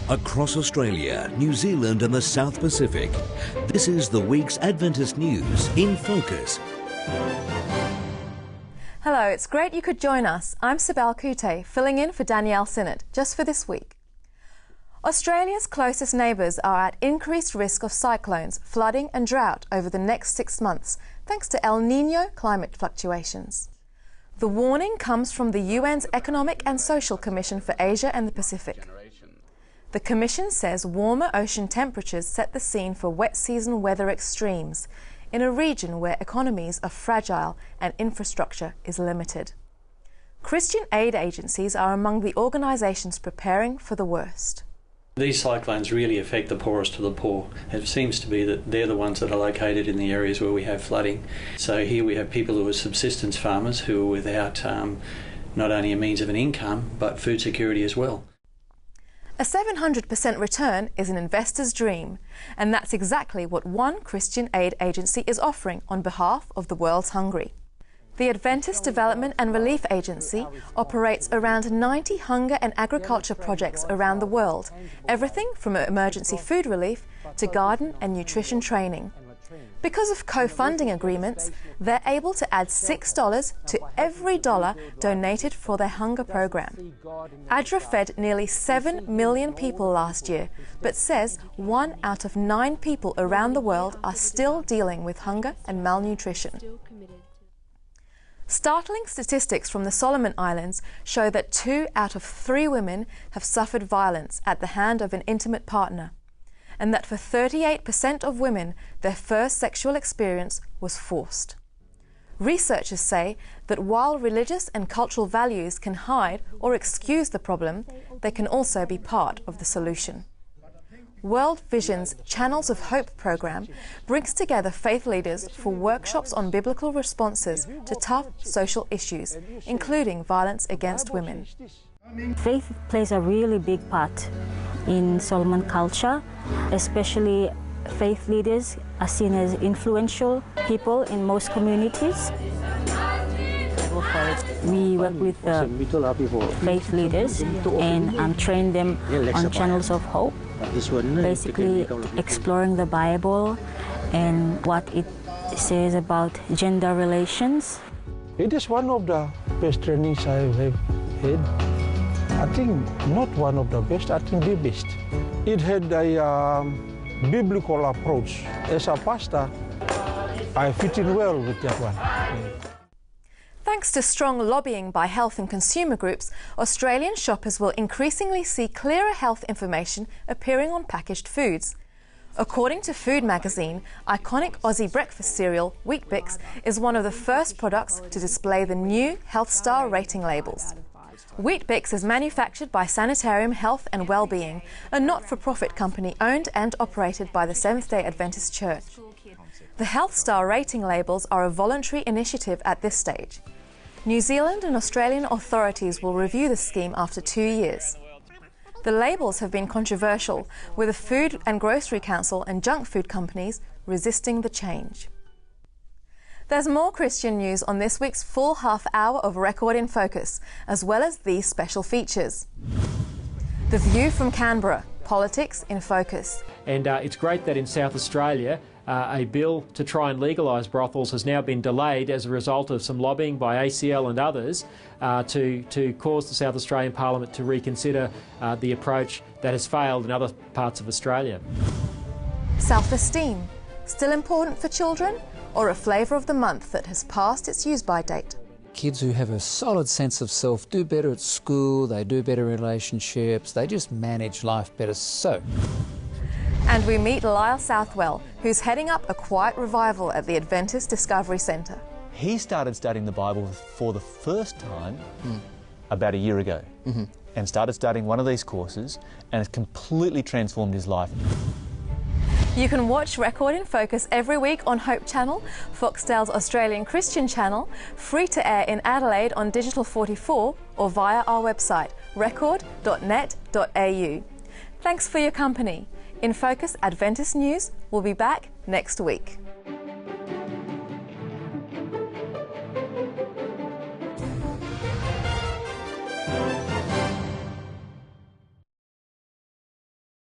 Across Australia, New Zealand and the South Pacific, this is the week's Adventist News in Focus. Hello, it's great you could join us. I'm Sibel Kute, filling in for Danielle Sinnott, just for this week. Australia's closest neighbours are at increased risk of cyclones, flooding and drought over the next 6 months, thanks to El Niño climate fluctuations. The warning comes from the UN's Economic and Social Commission for Asia and the Pacific. The Commission says warmer ocean temperatures set the scene for wet season weather extremes in a region where economies are fragile and infrastructure is limited. Christian aid agencies are among the organisations preparing for the worst. These cyclones really affect the poorest of the poor. It seems to be that they're the ones that are located in the areas where we have flooding. So here we have people who are subsistence farmers who are without not only a means of an income but food security as well. A 700% return is an investor's dream, and that's exactly what one Christian aid agency is offering on behalf of the world's hungry. The Adventist Development and Relief Agency operates around 90 hunger and agriculture projects around the world, everything from emergency food relief to garden and nutrition training. Because of co-funding agreements, they're able to add $6 to every dollar donated for their hunger program. ADRA fed nearly 7 million people last year, but says 1 out of 9 people around the world are still dealing with hunger and malnutrition. Startling statistics from the Solomon Islands show that 2 out of 3 women have suffered violence at the hand of an intimate partner, and that for 38% of women, their first sexual experience was forced. Researchers say that while religious and cultural values can hide or excuse the problem, they can also be part of the solution. World Vision's Channels of Hope program brings together faith leaders for workshops on biblical responses to tough social issues, including violence against women. Faith plays a really big part in Solomon culture, especially faith leaders are seen as influential people in most communities. We work with faith leaders and train them on Channels of Hope, basically exploring the Bible and what it says about gender relations. It is one of the best trainings I have had. I think not one of the best, I think the best. It had a biblical approach. As a pastor, I fit in well with that one. Thanks to strong lobbying by health and consumer groups, Australian shoppers will increasingly see clearer health information appearing on packaged foods. According to Food Magazine, iconic Aussie breakfast cereal Weet-Bix is one of the first products to display the new Health Star rating labels. Weet-Bix is manufactured by Sanitarium Health and Wellbeing, a not-for-profit company owned and operated by the Seventh-day Adventist Church. The Health Star rating labels are a voluntary initiative at this stage. New Zealand and Australian authorities will review the scheme after 2 years. The labels have been controversial, with the Food and Grocery Council and junk food companies resisting the change. There's more Christian news on this week's full half hour of Record in Focus, as well as these special features. The View from Canberra, Politics in Focus. And it's great that in South Australia, a bill to try and legalise brothels has now been delayed as a result of some lobbying by ACL and others to cause the South Australian Parliament to reconsider the approach that has failed in other parts of Australia. Self-esteem, still important for children? Or a flavour of the month that has passed its use-by date? Kids who have a solid sense of self do better at school, they do better in relationships, they just manage life better. So. And we meet Lyle Southwell, who's heading up a quiet revival at the Adventist Discovery Centre. He started studying the Bible for the first time about a year ago and started studying one of these courses, and it's completely transformed his life. You can watch Record in Focus every week on Hope Channel, Foxtel's Australian Christian channel, free to air in Adelaide on Digital 44 or via our website record.net.au. Thanks for your company. In Focus Adventist News will be back next week.